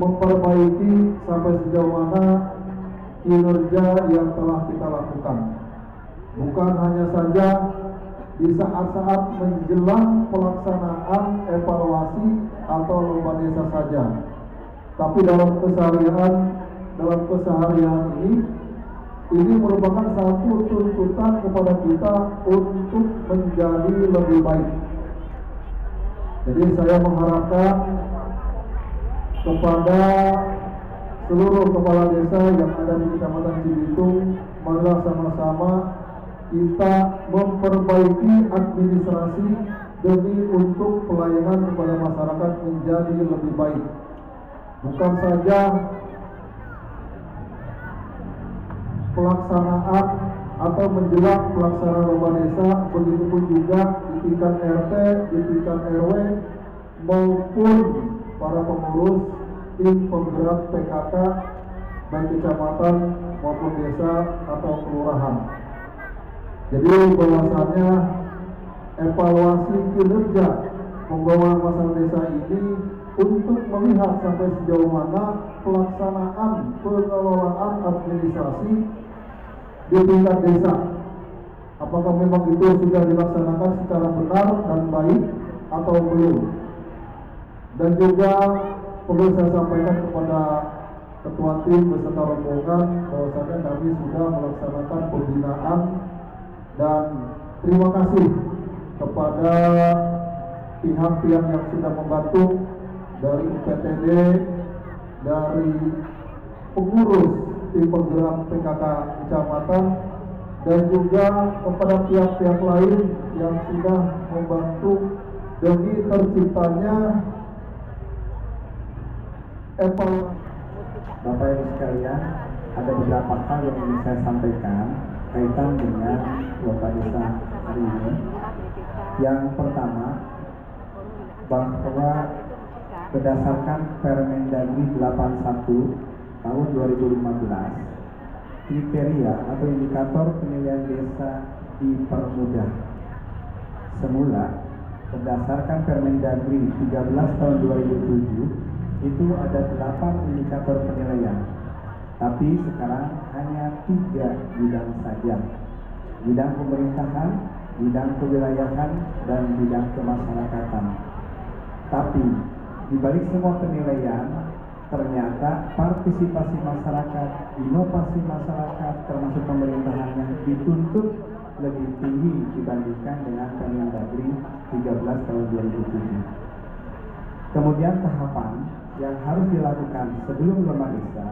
memperbaiki sampai sejauh mana kinerja yang telah kita lakukan. Bukan hanya saja di saat-saat menjelang pelaksanaan evaluasi atau lomba desa saja, tapi dalam keseharian ini merupakan satu tuntutan kepada kita untuk menjadi lebih baik. Jadi saya mengharapkan kepada seluruh kepala desa yang ada di Kecamatan Cibitung, marilah sama-sama kita memperbaiki administrasi demi untuk pelayanan kepada masyarakat menjadi lebih baik. Bukan saja pelaksanaan atau menjelang pelaksanaan lomba desa, begitupun juga di tingkat RT, di tingkat RW maupun para pengurus tim penggerak PKK baik kecamatan maupun desa atau kelurahan. Jadi bahwasannya evaluasi kinerja pembangunan masyarakat desa ini untuk melihat sampai sejauh mana pelaksanaan pengelolaan administrasi di tingkat desa, apakah memang itu sudah dilaksanakan secara benar dan baik atau belum. Dan juga perlu saya sampaikan kepada ketua tim beserta rombongan bahwasanya kami sudah melaksanakan pembinaan, dan terima kasih kepada pihak-pihak yang sudah membantu dari UPTD, dari pengurus tim penggerak PKK kecamatan, dan juga kepada pihak-pihak lain yang sudah membantu demi terciptanya evaluasi. Bapak Ibu sekalian, ada beberapa hal yang ingin saya sampaikan kaitan dengan lomba desa hari ini. Yang pertama, bahwa berdasarkan Permendagri 81 tahun 2015, kriteria atau indikator penilaian desa dipermudah. Semula, berdasarkan Permendagri 13 tahun 2007, itu ada 8 indikator penilaian. Tapi sekarang hanya 3 bidang saja: bidang pemerintahan, bidang kewilayahan, dan bidang kemasyarakatan. Tapi di balik semua penilaian, ternyata partisipasi masyarakat, inovasi masyarakat, termasuk pemerintahannya dituntut lebih tinggi dibandingkan dengan Permendagri 13 tahun 2007. Kemudian tahapan yang harus dilakukan sebelum lomba desa,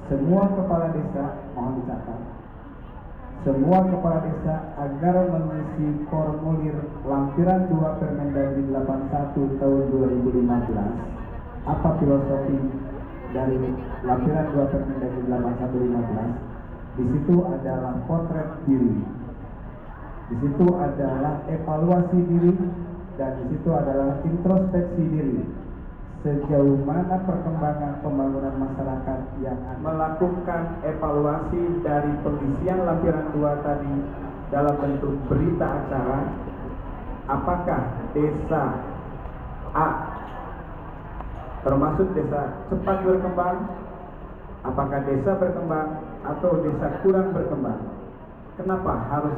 semua kepala desa, mohon dicatat, semua kepala desa agar mengisi formulir lampiran 2 Permendagri 81 tahun 2015. Apa filosofi dari lampiran 2 Permendagri 81 15? Di situ adalah potret diri, di situ adalah evaluasi diri, dan di situ adalah introspeksi diri. Sejauh mana perkembangan pembangunan masyarakat yang melakukan evaluasi dari pengisian lampiran 2 tadi dalam bentuk berita acara. Apakah desa A termasuk desa cepat berkembang, apakah desa berkembang atau desa kurang berkembang? Kenapa harus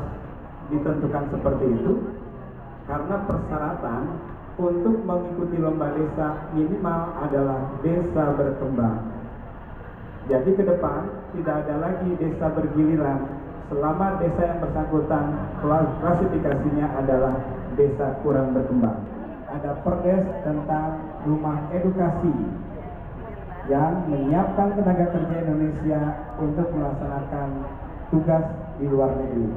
ditentukan seperti itu? Karena persyaratan untuk mengikuti lomba desa minimal adalah desa berkembang. Jadi ke depan tidak ada lagi desa bergiliran selama desa yang bersangkutan klasifikasinya adalah desa kurang berkembang. Ada perdes tentang rumah edukasi yang menyiapkan tenaga kerja Indonesia untuk melaksanakan tugas di luar negeri.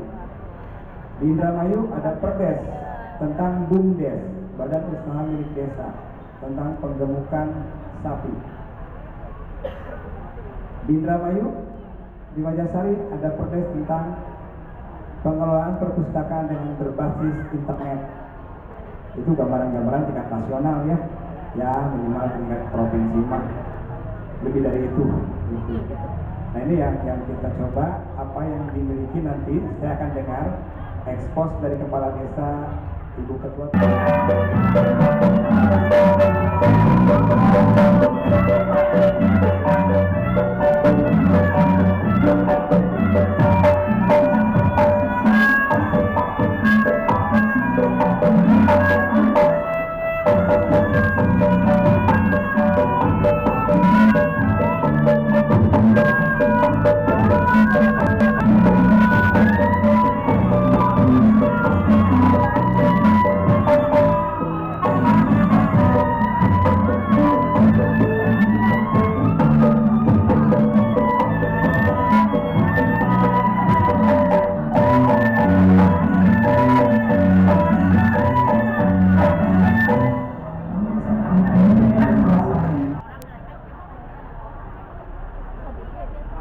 Di Indramayu ada perdes tentang BUMDes, Badan Usaha Milik Desa, tentang penggemukan sapi. Di Indramayu, di Wajasari ada perdes tentang pengelolaan perpustakaan dengan berbasis internet. Itu gambaran-gambaran tingkat nasional ya, minimal tingkat provinsi mah lebih dari itu. Gitu. Nah ini yang kita coba, apa yang dimiliki nanti saya akan dengar ekspos dari kepala desa, Ibu Ketua.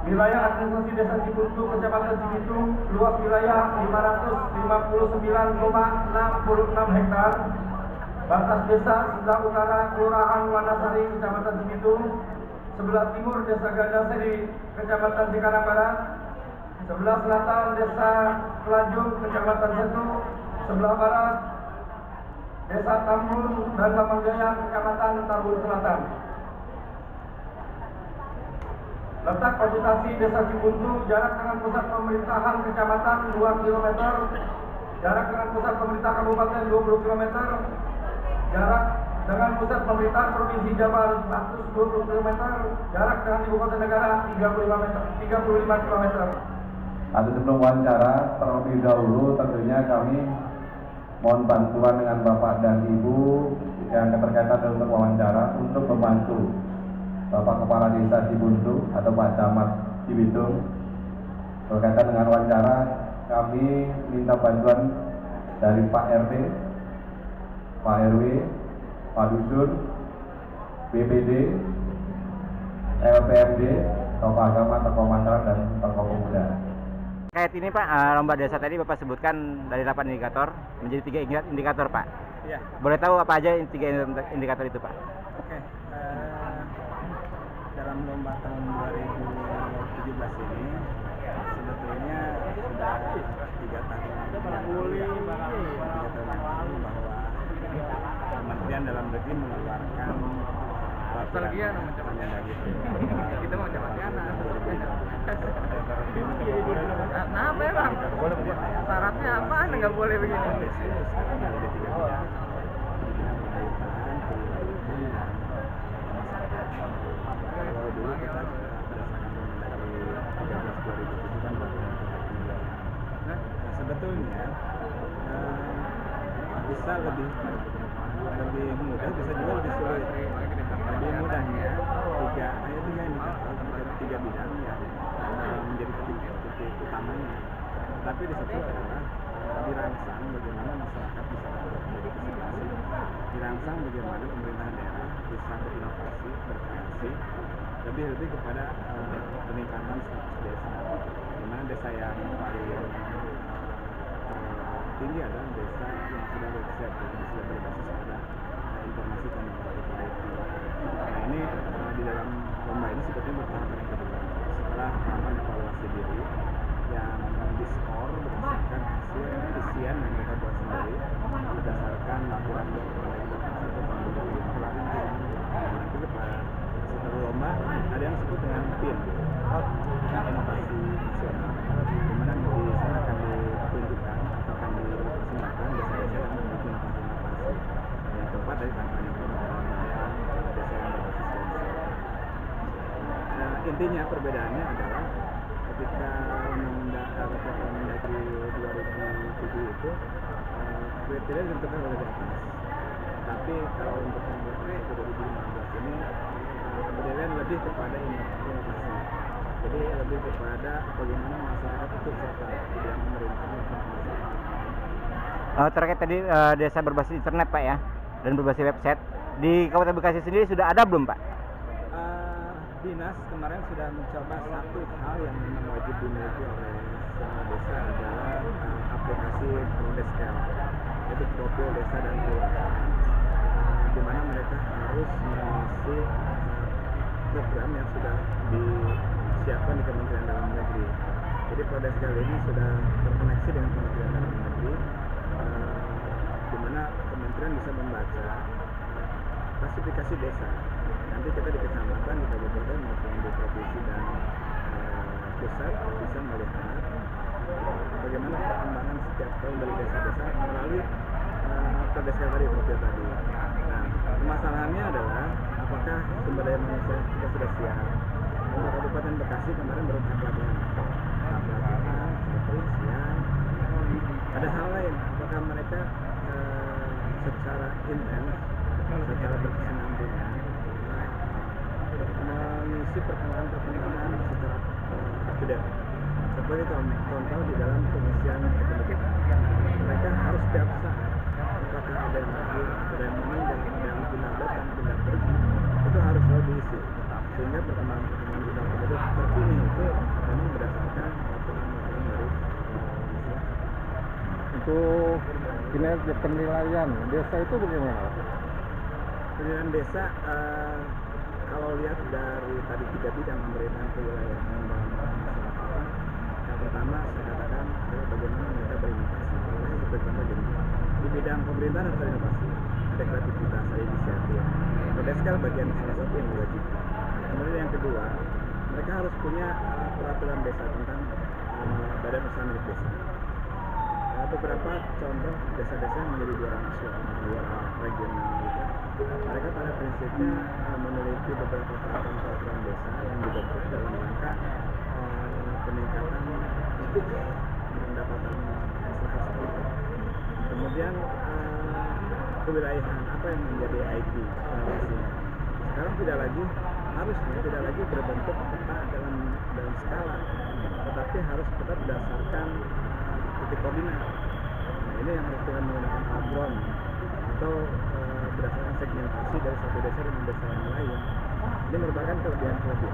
Wilayah administrasi Desa Cibuntu, Kecamatan Cibitung, luas wilayah 559,66 hektar. Batas desa sebelah utara Kelurahan Wanasari, Kecamatan Cibitung, sebelah timur Desa Gandasari, Kecamatan Cikarang Barat, sebelah selatan Desa Kelanjung, Kecamatan Setu, sebelah barat Desa Tambun dan Tamangjaya, Kecamatan Tambun Selatan. Letak vegetasi Desa Cibuntu, jarak dengan pusat pemerintahan kecamatan 2 km, jarak dengan pusat pemerintah kabupaten 20 km, jarak dengan pusat pemerintahan provinsi Jabar 120 km, jarak dengan ibu kota negara 35 km. Atau sebelum wawancara, terlebih dahulu tentunya kami mohon bantuan dengan Bapak dan Ibu yang keterkaitan untuk wawancara untuk membantu Bapak Kepala Desa Cibuntu atau Pak Camat Cibitung berkaitan dengan wawancara. Kami minta bantuan dari Pak RT, Pak RW, Pak Dusun, BPD, LPMD, tokoh agama, tokoh masyarakat, dan tokoh pemuda. Terkait ini Pak, lomba desa tadi Bapak sebutkan dari 8 indikator menjadi 3 indikator Pak. Ya. Boleh tahu apa aja 3 indikator itu Pak? Oke. Dalam lomba tahun 2017 ini sebetulnya sudah 3 tahun yang lalu bahwa Kementerian Dalam Negeri mengeluarkan peraturan kita mau coba kenapa emang? Syaratnya apa? Nggak boleh begini. Kalau dulu kita berdasarkan Nah, sebetulnya bisa lebih mudah, bisa juga lebih sulit. Lebih mudahnya tiga bidang yang menjadi titik utamanya. Tapi di situ adalah dirangsang bagaimana masyarakat bisa berpartisipasi, dirangsang bagaimana pemerintahan daerah bisa berinovasi, berkreasi, lebih kepada peningkatan status desa. Di mana desa yang paling tinggi adalah desa yang sudah website, yang sudah berbasis pada informasi teknologi IT. Nah ini di dalam lomba ini sebetulnya bertahap yang kedua. Setelah tahapan evaluasi diri yang diskor berdasarkan hasil isian yang mereka buat sendiri, berdasarkan laporan nanti kepada setelah lomba ada yang disebut dengan PIN, inovasi nasional, di mana di sana akan ditunjukkan atau akan dipersembahkan desa-desa yang memiliki inovasi yang tepat dari kampanye desa yang berbasis desa. Intinya perbedaannya adalah ketika Undang-Undang Mendagri 2007 itu kriteria ditentukan oleh atas. Tapi kalau untuk yang 2015 ini kemudian lebih kepada inovasi. Jadi lebih kepada bagaimana masyarakat ikut serta di dalam pemerintahan. Terkait tadi desa berbasis internet Pak ya, dan berbasis website di Kabupaten Bekasi sendiri sudah ada belum Pak? Dinas kemarin sudah mencoba satu hal yang memang wajib dimiliki oleh semua desa adalah aplikasi Prodeskel, yaitu profil desa dan kelurahan, di mana mereka harus mengisi program yang sudah disiapkan di Kementerian Dalam Negeri. Jadi Prodeskel ini sudah terkoneksi dengan Kementerian Dalam Negeri, di mana kementerian bisa membaca klasifikasi desa. Nanti kita di kecamatan, di kabupaten maupun di provinsi dan pusat bisa melihat bagaimana perkembangan setiap tahun dari desa-desa melalui perdesa tadi, profil tadi. Nah, permasalahannya adalah apakah sumber daya manusia kita sudah siap. Untuk Kabupaten Bekasi kemarin baru pelatihan, kepolisian. Ada hal lain, apakah mereka secara intens, secara berkesinambungan mengisi perkembangan secara up-to-date. Seperti contoh di dalam pengisian kependudukan, mereka harus setiap saat, apakah ada yang lahir, ada yang meninggal, ada yang pindah datang, pindah pergi, itu harus selalu diisi, sehingga perkembangan kita terkini itu memang berdasarkan laporan dari masyarakat. Untuk kinerja penilaian desa itu bagaimana? Penilaian desa kalau lihat dari tadi 3 bidang pemerintahan kewilayahan dan masyarakatan, yang pertama saya katakan adalah bagaimana mereka berinovasi. Seperti contoh gini, di bidang pemerintahan harus ada inovasi, ada kreativitas, ada inisiatif. Berdasarkan bagian salah satu yang diwajibkan. Kemudian yang kedua, mereka harus punya peraturan desa tentang badan usaha milik desa. Beberapa contoh desa-desa yang menjadi juara nasional, juara regional gitu. Mereka pada prinsipnya memiliki beberapa peraturan desa yang dibentuk dalam rangka peningkatan pendapatan masyarakat sekitar. Kemudian kewilayahan apa yang menjadi IT sekarang tidak lagi berbentuk peta dalam skala, tetapi harus tetap berdasarkan titik koordinat. Nah, ini yang harus dengan menggunakan abron atau berdasarkan segmentasi dari satu desa dengan desa yang lain. Ini merupakan kelebihan akurasi,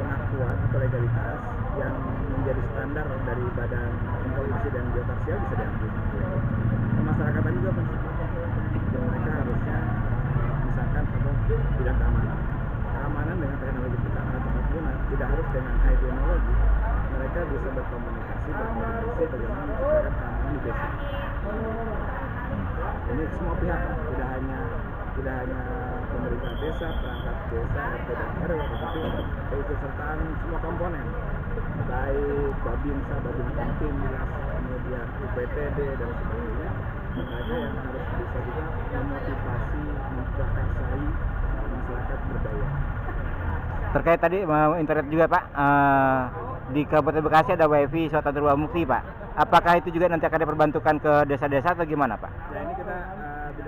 pengakuan atau legalitas yang menjadi standar dari Badan Informasi dan Geoparsial bisa diambil. Pemasarakatan juga penting. Mereka harusnya misalkan contoh bidang keamanan dengan teknologi kita ataupun tidak harus dengan high teknologi. Mereka bisa berkomunikasi bagaimana masyarakat keamanan di desa. Ini semua pihak, tidak hanya pemerintah desa, perangkat desa, RT dan RW, tetapi keikutsertaan semua komponen, baik Babinsa, Babinsa Timnas, kemudian UPTD dan sebagainya. Mereka yang harus bisa juga memotivasi, memprakarsai masyarakat berdaya. Terkait tadi internet juga Pak, di Kabupaten Bekasi ada WiFi Swata Terwa Mukti Pak. Apakah itu juga nanti akan diperbantukan ke desa-desa atau gimana Pak? Ya ini kita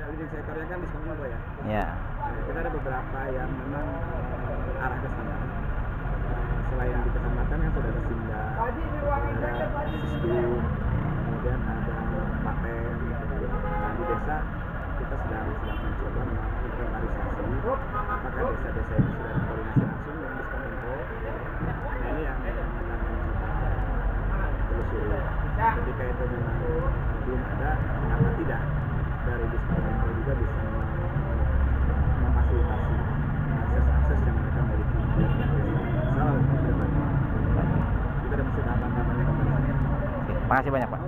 leading sektornya kan di Sekolah ya. Ya. Kita ada beberapa yang memang arah ke sana. Selain di kecamatan kan sudah ada Sinda, ada Sisdu, kemudian ada Paten. Nah di desa kita sedang mencoba menginventarisasi apakah desa-desa ini sudah koordinasi langsung dengan Diskominfo. Nah ini yang akan mencoba telusuri. Ketika itu memang belum ada, mengapa tidak dari Diskominfo juga bisa memfasilitasi akses yang mereka miliki. Salah kita ada mesti tahapan-tahapan yang Terima kasih banyak Pak.